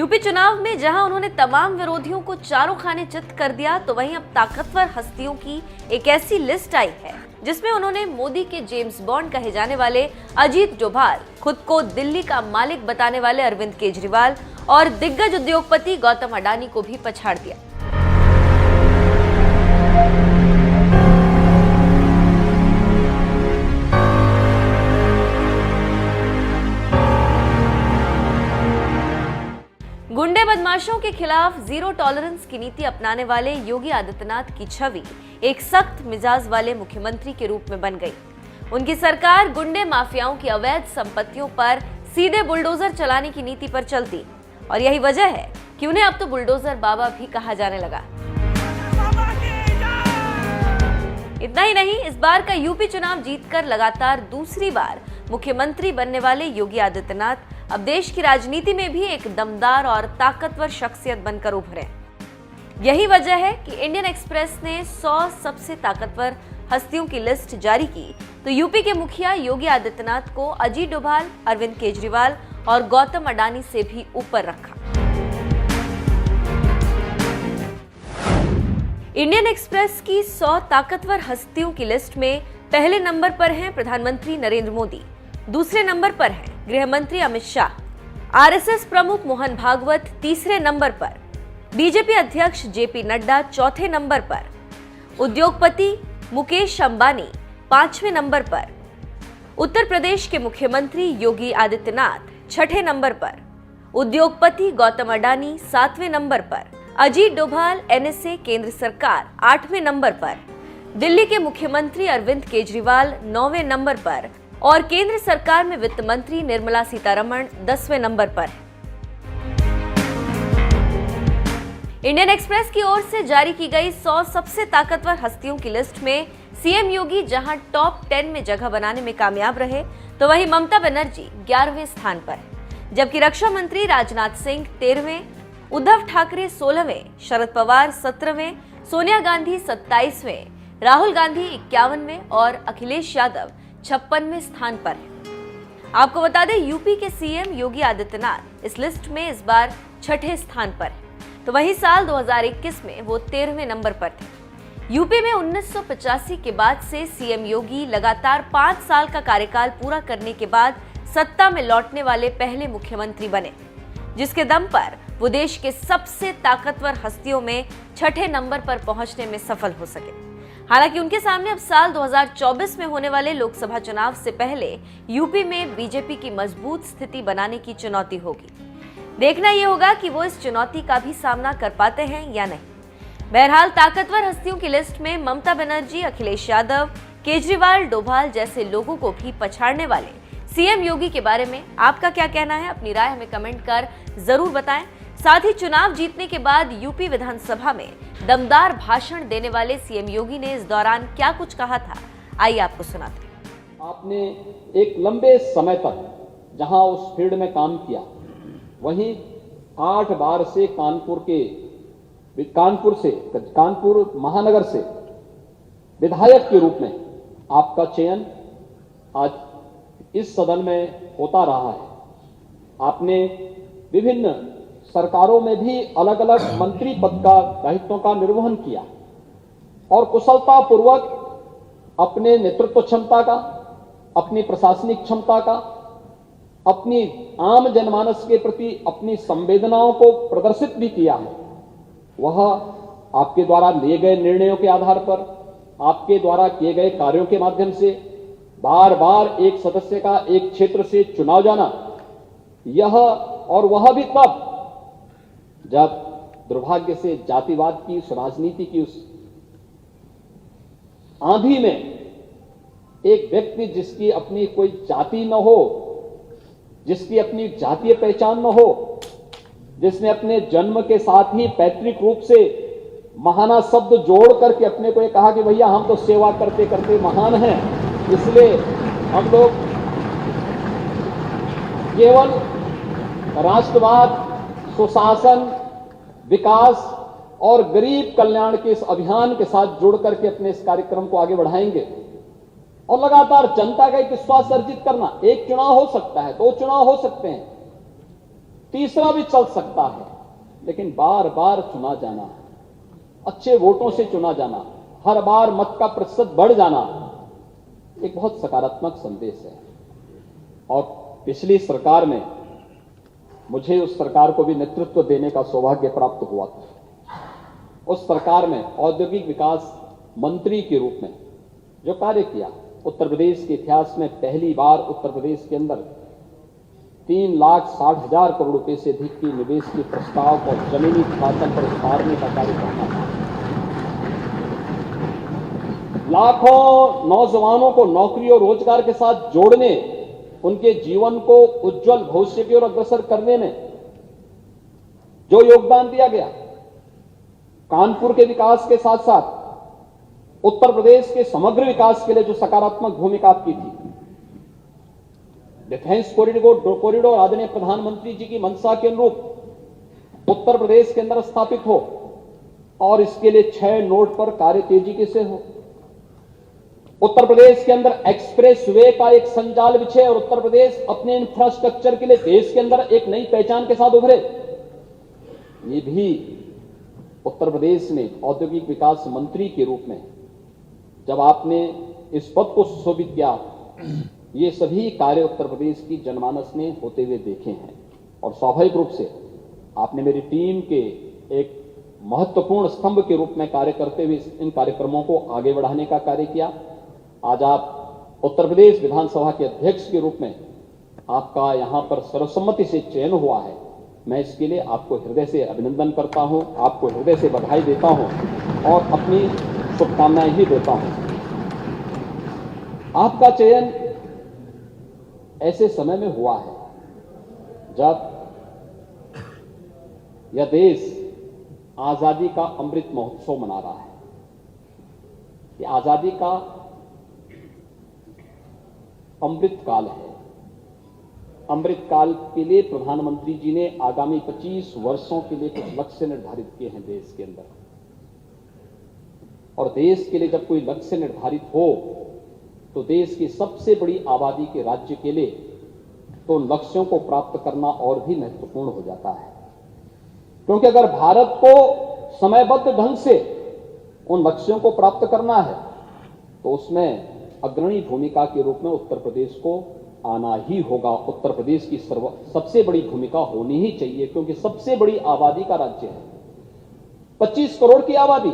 UP चुनाव में जहां उन्होंने तमाम विरोधियों को चारों खाने चित कर दिया, तो वहीं अब ताकतवर हस्तियों की एक ऐसी लिस्ट आई है जिसमें उन्होंने मोदी के जेम्स बॉन्ड कहे जाने वाले अजीत डोभाल, खुद को दिल्ली का मालिक बताने वाले अरविंद केजरीवाल और दिग्गज उद्योगपति गौतम अडानी को भी पछाड़ दिया। गुंडे बदमाशों के खिलाफ जीरो टॉलरेंस की नीति अपनाने वाले योगी आदित्यनाथ की छवि एक सख्त मिजाज वाले मुख्यमंत्री के रूप में बन गई। उनकी सरकार गुंडे माफियाओं की अवैध संपत्तियों पर सीधे बुलडोजर चलाने की नीति पर चलती और यही वजह है कि उन्हें अब तो बुलडोजर बाबा भी कहा जाने लगा। इतना ही नहीं, इस बार का यूपी चुनाव जीतकर लगातार दूसरी बार मुख्यमंत्री बनने वाले योगी आदित्यनाथ अब देश की राजनीति में भी एक दमदार और ताकतवर शख्सियत बनकर उभरे। यही वजह है कि इंडियन एक्सप्रेस ने 100 सबसे ताकतवर हस्तियों की लिस्ट जारी की, तो यूपी के मुखिया योगी आदित्यनाथ को अजीत डोभाल, अरविंद केजरीवाल और गौतम अडानी से भी ऊपर रखा। इंडियन एक्सप्रेस की 100 ताकतवर हस्तियों की लिस्ट में पहले नंबर पर हैं प्रधानमंत्री नरेंद्र मोदी, दूसरे नंबर पर हैं गृह मंत्री अमित शाह, आरएसएस प्रमुख मोहन भागवत तीसरे नंबर पर, बीजेपी अध्यक्ष जेपी नड्डा चौथे नंबर पर, उद्योगपति मुकेश अंबानी पांचवें नंबर पर, उत्तर प्रदेश के मुख्यमंत्री योगी आदित्यनाथ छठे नंबर पर, उद्योगपति गौतम अडानी सातवें नंबर पर, अजीत डोभाल एनएसए केंद्र सरकार आठवें नंबर पर, दिल्ली के मुख्यमंत्री अरविंद केजरीवाल नौवें नंबर पर और केंद्र सरकार में वित्त मंत्री निर्मला सीतारमण 10वें नंबर पर है। इंडियन एक्सप्रेस की ओर से जारी की गई 100 सबसे ताकतवर हस्तियों की लिस्ट में सीएम योगी जहां टॉप 10 में जगह बनाने में कामयाब रहे, तो वहीं ममता बनर्जी 11वें स्थान पर है, जबकि रक्षा मंत्री राजनाथ सिंह 13वें, उद्धव ठाकरे 16वें, शरद पवार 17वें, सोनिया गांधी 27वें, राहुल गांधी 51वें और अखिलेश यादव 56वें स्थान पर है। आपको बता दें, यूपी के सीएम योगी आदित्यनाथ इस लिस्ट में इस बार छठे स्थान पर है, तो वहीं साल 2021 में वो 13वें नंबर पर थे। यूपी में 1985 के बाद से सीएम योगी लगातार 5 साल का कार्यकाल पूरा करने के बाद सत्ता में लौटने वाले पहले मुख्यमंत्री बने, जिसके दम पर वो देश के सबसे ताकतवर हस्तियों में छठे नंबर पर पहुंचने में सफल हो सके। हालांकि उनके सामने अब साल 2024 में होने वाले लोकसभा चुनाव से पहले यूपी में बीजेपी की मजबूत स्थिति बनाने की चुनौती होगी। देखना यह होगा कि वो इस चुनौती का भी सामना कर पाते हैं या नहीं। बहरहाल ताकतवर हस्तियों की लिस्ट में ममता बनर्जी, अखिलेश यादव, केजरीवाल, डोभाल जैसे लोगों को भी पछाड़ने वाले सीएम योगी के बारे में आपका क्या कहना है? अपनी राय हमें कमेंट कर जरूर बताएं। साथ ही चुनाव जीतने के बाद यूपी विधानसभा में दमदार भाषण देने वाले सीएम योगी ने इस दौरान क्या कुछ कहा था, आइए आपको सुनाते हैं। आपने एक लंबे समय तक जहां उस फील्ड में काम किया, वहीं 8 बार से कानपुर महानगर से विधायक के रूप में आपका चयन आज इस सदन में होता रहा है। आपने विभिन्न सरकारों में भी अलग अलग मंत्री पद का दायित्वों का निर्वहन किया और कुशलता पूर्वक अपने नेतृत्व क्षमता का, अपनी प्रशासनिक क्षमता का, अपनी आम जनमानस के प्रति अपनी संवेदनाओं को प्रदर्शित भी किया है। वह आपके द्वारा लिए गए निर्णयों के आधार पर, आपके द्वारा किए गए कार्यों के माध्यम से बार बार एक सदस्य का एक क्षेत्र से चुनाव जाना, यह और वह भी तब जब दुर्भाग्य से जातिवाद की, उस राजनीति की उस आंधी में एक व्यक्ति जिसकी अपनी कोई जाति न हो, जिसकी अपनी जातीय पहचान न हो, जिसने अपने जन्म के साथ ही पैतृक रूप से महाना शब्द जोड़ करके अपने को ये कहा कि भैया हम तो सेवा करते करते महान हैं, इसलिए हम लोग केवल राष्ट्रवाद, सुशासन, विकास और गरीब कल्याण के इस अभियान के साथ जुड़ करके अपने इस कार्यक्रम को आगे बढ़ाएंगे और लगातार जनता का एक विश्वास अर्जित करना। एक चुनाव हो सकता है, 2 चुनाव हो सकते हैं, तीसरा भी चल सकता है, लेकिन बार बार चुना जाना, अच्छे वोटों से चुना जाना, हर बार मत का प्रतिशत बढ़ जाना एक बहुत सकारात्मक संदेश है। और पिछली सरकार में मुझे उस सरकार को भी नेतृत्व देने का सौभाग्य प्राप्त हुआ था। उस सरकार में औद्योगिक विकास मंत्री के रूप में जो कार्य किया, उत्तर प्रदेश के इतिहास में पहली बार उत्तर प्रदेश के अंदर 3,60,000 करोड़ रुपए से अधिक की निवेश के प्रस्ताव को जमीनी धरातल पर उतारने का कार्य करना था। लाखों नौजवानों को नौकरी और रोजगार के साथ जोड़ने, उनके जीवन को उज्जवल भविष्य की ओर अग्रसर करने में जो योगदान दिया गया, कानपुर के विकास के साथ साथ उत्तर प्रदेश के समग्र विकास के लिए जो सकारात्मक भूमिका आपकी थी, डिफेंस कॉरिडोर आदरणीय प्रधानमंत्री जी की मंशा के अनुरूप उत्तर प्रदेश के अंदर स्थापित हो और इसके लिए 6 नोड पर कार्य तेजी से हो। उत्तर प्रदेश के अंदर एक्सप्रेस वे का एक संजाल बिछे और उत्तर प्रदेश अपने इंफ्रास्ट्रक्चर के लिए देश के अंदर एक नई पहचान के साथ उभरे। ये भी उत्तर प्रदेश ने औद्योगिक विकास मंत्री के रूप में जब आपने इस पद को सुशोभित किया, ये सभी कार्य उत्तर प्रदेश की जनमानस ने होते हुए देखे हैं। और स्वाभाविक रूप से आपने मेरी टीम के एक महत्वपूर्ण स्तंभ के रूप में कार्य करते हुए इन कार्यक्रमों को आगे बढ़ाने का कार्य किया। आज आप उत्तर प्रदेश विधानसभा के अध्यक्ष के रूप में आपका यहां पर सर्वसम्मति से चयन हुआ है। मैं इसके लिए आपको हृदय से अभिनंदन करता हूं, आपको हृदय से बधाई देता हूं और अपनी शुभकामनाएं ही देता हूं। आपका चयन ऐसे समय में हुआ है जब यह देश आजादी का अमृत महोत्सव मना रहा है। ये आजादी का अमृत काल है। अमृत काल के लिए प्रधानमंत्री जी ने आगामी 25 वर्षों के लिए कुछ लक्ष्य निर्धारित किए हैं देश के अंदर। और देश के लिए जब कोई लक्ष्य निर्धारित हो तो देश की सबसे बड़ी आबादी के राज्य के लिए तो उन लक्ष्यों को प्राप्त करना और भी महत्वपूर्ण हो जाता है। क्योंकि अगर भारत को समयबद्ध ढंग से उन लक्ष्यों को प्राप्त करना है तो उसमें अग्रणी भूमिका के रूप में उत्तर प्रदेश को आना ही होगा। उत्तर प्रदेश की सबसे बड़ी भूमिका होनी ही चाहिए, क्योंकि सबसे बड़ी आबादी का राज्य है। 25 करोड़ की आबादी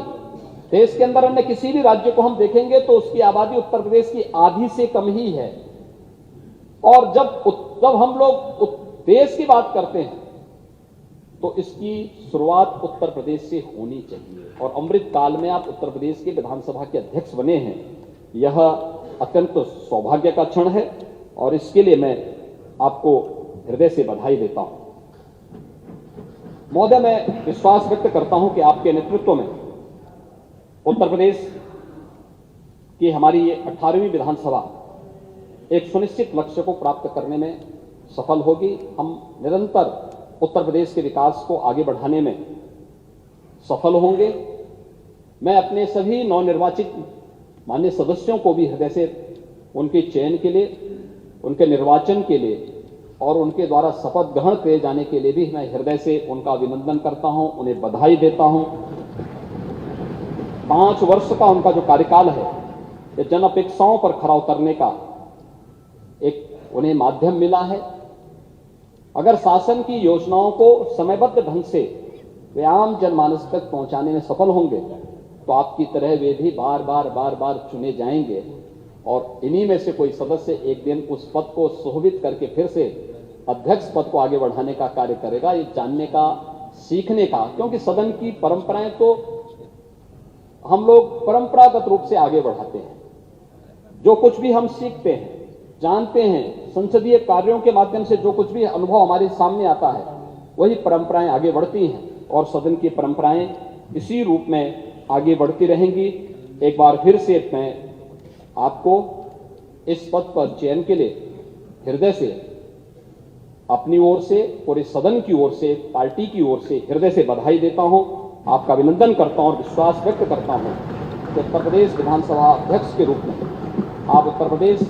देश के अंदर अन्य किसी भी राज्य को हम देखेंगे तो उसकी आबादी उत्तर प्रदेश की आधी से कम ही है। और जब हम लोग देश की बात करते हैं तो इसकी शुरुआत उत्तर प्रदेश से होनी चाहिए। और अमृत काल में आप उत्तर प्रदेश के विधानसभा के अध्यक्ष बने हैं, यह अत्यंत सौभाग्य का क्षण है और इसके लिए मैं आपको हृदय से बधाई देता हूं। महोदय, मैं विश्वास व्यक्त करता हूं कि आपके नेतृत्व में उत्तर प्रदेश की हमारी ये 18वीं विधानसभा एक सुनिश्चित लक्ष्य को प्राप्त करने में सफल होगी। हम निरंतर उत्तर प्रदेश के विकास को आगे बढ़ाने में सफल होंगे। मैं अपने सभी नवनिर्वाचित माननीय सदस्यों को भी हृदय से उनके चयन के लिए, उनके निर्वाचन के लिए और उनके द्वारा शपथ ग्रहण किए जाने के लिए भी मैं हृदय से उनका अभिनंदन करता हूं, उन्हें बधाई देता हूं। 5 वर्ष का उनका जो कार्यकाल है, ये जन अपेक्षाओं पर खरा उतरने का एक उन्हें माध्यम मिला है। अगर शासन की योजनाओं को समयबद्ध ढंग से वे आम जनमानस तक पहुंचाने में सफल होंगे तो आपकी तरह वे भी बार बार चुने जाएंगे और इन्हीं में से कोई सदस्य एक दिन उस पद को सुशोभित करके फिर से अध्यक्ष पद को आगे बढ़ाने का कार्य करेगा। ये जानने का, सीखने का, क्योंकि सदन की परंपराएं तो हम लोग परंपरागत रूप से आगे बढ़ाते हैं। जो कुछ भी हम सीखते हैं, जानते हैं, संसदीय कार्यों के माध्यम से जो कुछ भी अनुभव हमारे सामने आता है, वही परंपराएं आगे बढ़ती हैं और सदन की परंपराएं इसी रूप में आगे बढ़ती रहेंगी। एक बार फिर से मैं आपको इस पद पर चयन के लिए हृदय से, अपनी ओर से, पूरे सदन की ओर से, पार्टी की ओर से हृदय से बधाई देता हूं, आपका अभिनंदन करता हूं और विश्वास व्यक्त करता हूं कि उत्तर प्रदेश विधानसभा अध्यक्ष के रूप में आप उत्तर प्रदेश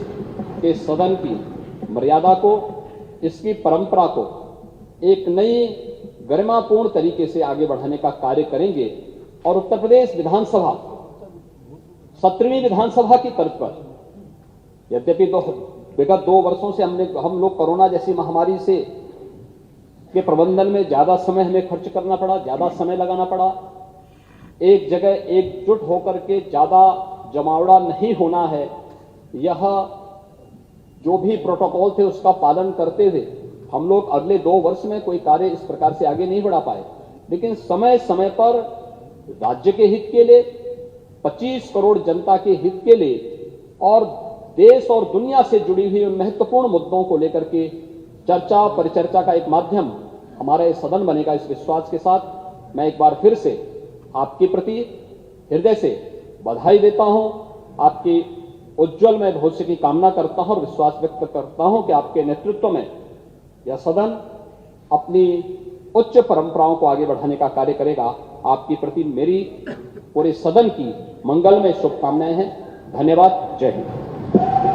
के सदन की मर्यादा को, इसकी परंपरा को एक नई गरिमापूर्ण तरीके से आगे बढ़ाने का कार्य करेंगे और उत्तर प्रदेश विधानसभा 17वीं विधानसभा की तर्ज पर, यद्यपि विगत 2 वर्षों से हम लोग कोरोना जैसी महामारी से के प्रबंधन में ज्यादा समय हमें खर्च करना पड़ा, ज्यादा समय लगाना पड़ा, एक जगह एकजुट होकर के ज्यादा जमावड़ा नहीं होना है, यह जो भी प्रोटोकॉल थे उसका पालन करते हुए हम लोग अगले 2 वर्ष में कोई कार्य इस प्रकार से आगे नहीं बढ़ा पाए। लेकिन समय समय पर राज्य के हित के लिए, 25 करोड़ जनता के हित के लिए और देश और दुनिया से जुड़ी हुई उन महत्वपूर्ण मुद्दों को लेकर के चर्चा परिचर्चा का एक माध्यम हमारा इस सदन बनेगा, इस विश्वास के साथ मैं एक बार फिर से आपके प्रति हृदय से बधाई देता हूं, आपकी उज्जवलमय भविष्य की कामना करता हूं और विश्वास व्यक्त करता हूं कि आपके नेतृत्व में यह सदन अपनी उच्च परंपराओं को आगे बढ़ाने का कार्य करेगा। आपके प्रति मेरी पूरे सदन की मंगलमय शुभकामनाएं हैं। धन्यवाद। जय हिंद।